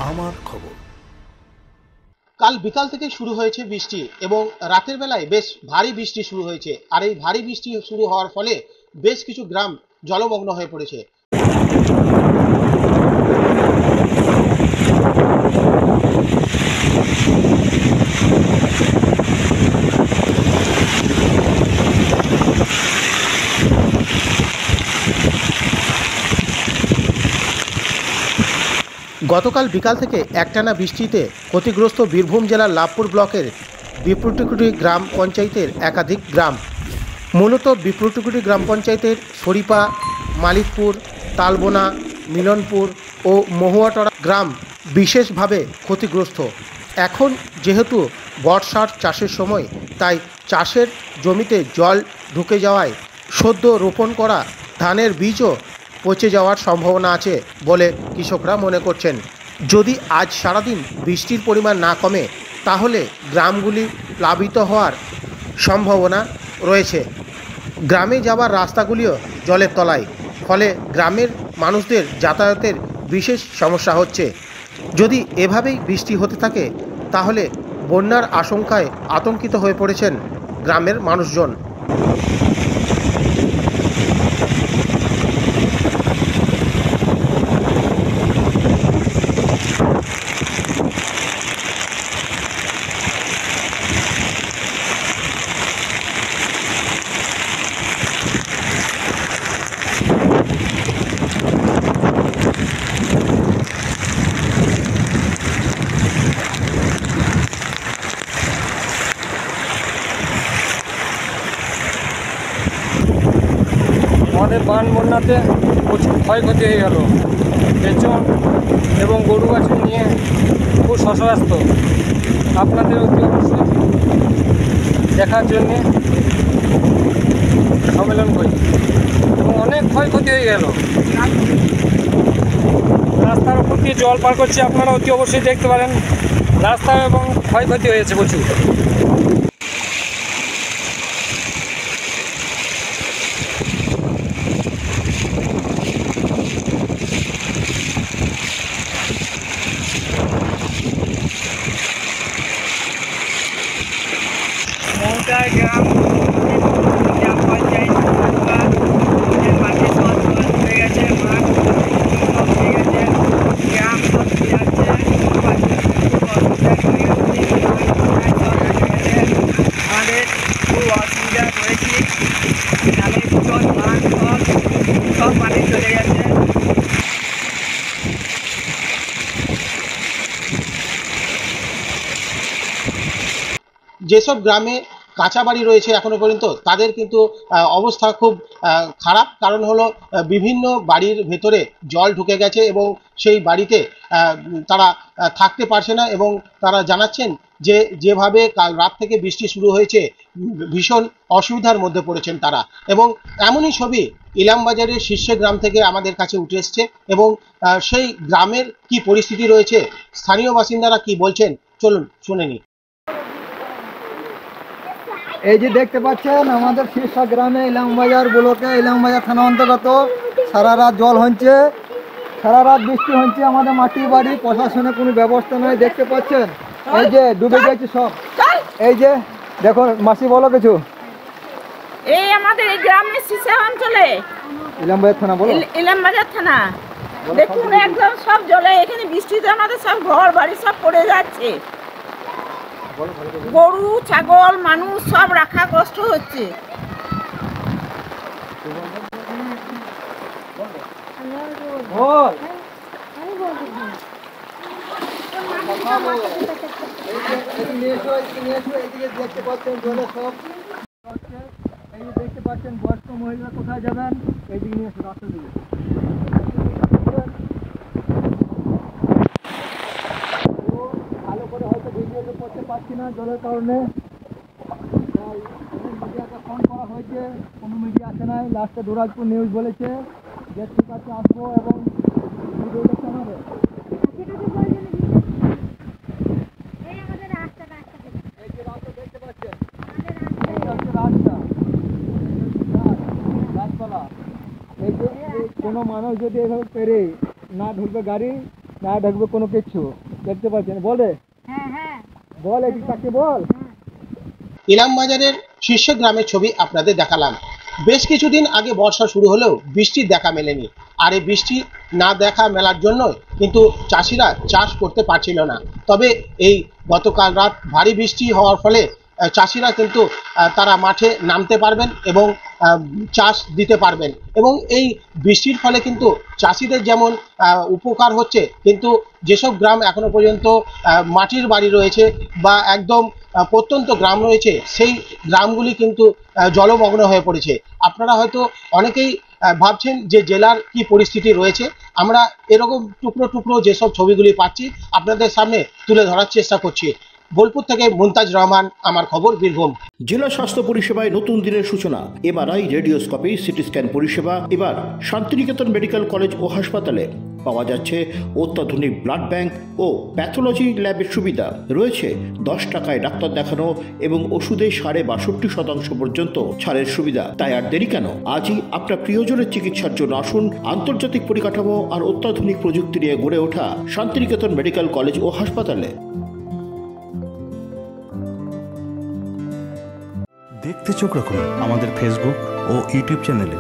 আমার খবর। কাল বিকাল থেকে শুরু হয়েছে বৃষ্টি এবং রাতের বেলায় বেশ ভারী বৃষ্টি শুরু হয়েছে। আর এই ভারী বৃষ্টি শুরু হওয়ার ফলে বেশ কিছু গ্রাম জলমগ্ন হয়ে পড়েছে। গতকাল বিকাল থেকে একটানা বৃষ্টিতে ক্ষতিগ্রস্ত বীরভূম জেলার লাভপুর ব্লকের বিপ্রটিকুটি গ্রাম পঞ্চায়েতের একাধিক গ্রাম। মূলত বিপ্রটিকুটি গ্রাম পঞ্চায়েতের শরীপা, মালিকপুর, তালবোনা, মিলনপুর ও মহুয়াটড়া গ্রাম বিশেষভাবে ক্ষতিগ্রস্ত। এখন যেহেতু বর্ষার চাষের সময়, তাই চাষের জমিতে জল ঢুকে যাওয়ায় সদ্য রোপণ করা ধানের বীজও পচে যাওয়ার সম্ভাবনা আছে বলে কৃষকরা মনে করছেন। যদি আজ সারাদিন বৃষ্টির পরিমাণ না কমে, তাহলে গ্রামগুলি প্লাবিত হওয়ার সম্ভাবনা রয়েছে। গ্রামে যাওয়ার রাস্তাগুলিও জলের তলায়, ফলে গ্রামের মানুষদের যাতায়াতের বিশেষ সমস্যা হচ্ছে। যদি এভাবেই বৃষ্টি হতে থাকে, তাহলে বন্যার আশঙ্কায় আতঙ্কিত হয়ে পড়েছেন গ্রামের মানুষজন। আমাদের বান বন্যাতে প্রচুর ক্ষয়ক্ষতি হয়ে গেল। পেছন এবং গরু বাছুর নিয়ে খুব শশব্যস্ত। আপনাদের অতি অবশ্যই দেখার জন্যে সম্মেলন করি এবং অনেক ক্ষয়ক্ষতি হয়ে গেল। রাস্তার উপর দিয়ে জল পার করছে, আপনারা অতি অবশ্যই দেখতে পারেন। রাস্তা এবং ক্ষয়ক্ষতি হয়েছে প্রচুর। গ্রাম গ্রাম পঞ্চায়েত মাঠে সব হয়ে গেছে, মাঠ সব হয়ে গেছে, গ্রাম সব যাচ্ছে, আমাদের খুব অসুবিধা করেছি। গ্রামের পিছন মাঠ সব পানি চলে গেছে। যেসব গ্রামে কাঁচা বাড়ি রয়েছে এখনো পর্যন্ত, তাদের কিন্তু অবস্থা খুব খারাপ। কারণ হলো বিভিন্ন বাড়ির ভেতরে জল ঢুকে গেছে এবং সেই বাড়িতে তারা থাকতে পারছে না। এবং তারা জানাচ্ছেন যে যেভাবে কাল রাত থেকে বৃষ্টি শুরু হয়েছে, ভীষণ অসুবিধার মধ্যে পড়েছেন তারা। এবং এমনই ছবি ইলামবাজারের শীর্ষে গ্রাম থেকে আমাদের কাছে উঠে এসছে। এবং সেই গ্রামের কি পরিস্থিতি রয়েছে, স্থানীয় বাসিন্দারা কি বলছেন, চলুন শুনে নিই। এই যে দেখতে পাচ্ছেন আমাদের শীর্ষা গ্রামে ইলামবাজার ব্লকে ইলামবাজার থানা অন্তর্গত সারা রাত জল হচ্ছে, সারা রাত বৃষ্টি হচ্ছে। আমাদের মাটির বাড়ি, প্রশাসনের কোনো ব্যবস্থা নয়। দেখতে পাচ্ছেন এই যে ডুবে গেছে সব। এই যে দেখো মাসি, বলো কিছু। এই আমাদের এই গ্রামের শীর্ষা অঞ্চলে ইলামবাজার থানা, বলো। ইলামবাজার থানা দেখুন একদম সব জলে। এখানে বৃষ্টিতে আমাদের সব ঘর বাড়ি সব পড়ে যাচ্ছে। গরু ছাগল মানুষ সব রাখা কষ্ট হচ্ছে। দেখতে পাচ্ছেন জলে সব। এই যে দেখতে পাচ্ছেন বয়স্ক মহিলা কোথায় যাবেন, এইদিকে নিয়ে এসে রাস্তা দিকে। ভালো করে হয়তো ভিডিওতে করতে পারছি না জলের কারণে। মিডিয়াকে ফোন করা হয়েছে, কোনো মিডিয়া আসে নাই। লাস্টে দুরাজপুর নিউজ বলেছে যে ঠিক আছে আসবো এবং ভিডিও দেখতে হবে। এই যে রাস্তা দেখতে পাচ্ছেন, রাস্তা গাছপালা। এই যে কোনো মানুষ যদি এভাবে পেরে না ঢুকবে গাড়ি, না ঢুকবে কোনো কিছু, দেখতে পাচ্ছেন। বলে বল এটি কাকে বল। ইলামবাজারের শীর্ষ গ্রামের ছবি আপনাদের দেখালাম। বেশ কিছুদিন আগে বর্ষা শুরু হলেও বৃষ্টির দেখা মেলেনি, আর এই বৃষ্টি না দেখা মেলার জন্য কিন্তু চাষিরা চাষ করতে পারছিল না। তবে এই গতকাল রাত ভারী বৃষ্টি হওয়ার ফলে চাষিরা কিন্তু তারা মাঠে নামতে পারবেন এবং চাষ দিতে পারবেন। এবং এই বৃষ্টির ফলে কিন্তু চাষিদের যেমন উপকার হচ্ছে, কিন্তু যেসব গ্রাম এখনো পর্যন্ত মাটির বাড়ি রয়েছে বা একদম প্রত্যন্ত গ্রাম রয়েছে, সেই গ্রামগুলি কিন্তু জলমগ্ন হয়ে পড়েছে। আপনারা হয়তো অনেকেই ভাবছেন যে জেলার কি পরিস্থিতি রয়েছে। আমরা এরকম টুকরো টুকরো যেসব ছবিগুলি পাচ্ছি আপনাদের সামনে তুলে ধরার চেষ্টা করছি। বোলপুর থেকে মুনতাজ রহমান, আমার খবর, বীরভূম। জেলা স্বাস্থ্য পরিষেবায় নতুন দিনের সূচনা। এমআরআই, রেডিওস্কোপি, সিটি স্ক্যান পরিষেবা এবার শান্তিনিকেতন মেডিকেল কলেজ ও হাসপাতালে। পাওয়া যাচ্ছে অত্যাধুনিক ব্লাড ব্যাংক ও প্যাথোলজি ল্যাবের সুবিধা। রয়েছে 10 টাকায় ডাক্তার দেখানো এবং ওষুধে 62% পর্যন্ত ছাড়ের সুবিধা। তাই আর দেরি কেন, আজই আপনার প্রিয়জনের চিকিৎসার জন্য আসুন আন্তর্জাতিক পরিকাঠামো আর অত্যাধুনিক প্রযুক্তি নিয়ে গড়ে ওঠা শান্তিনিকেতন মেডিকেল কলেজ ও হাসপাতালে। দেখতে চোখ রাখুন আমাদের ফেসবুক ও ইউটিউব চ্যানেলে।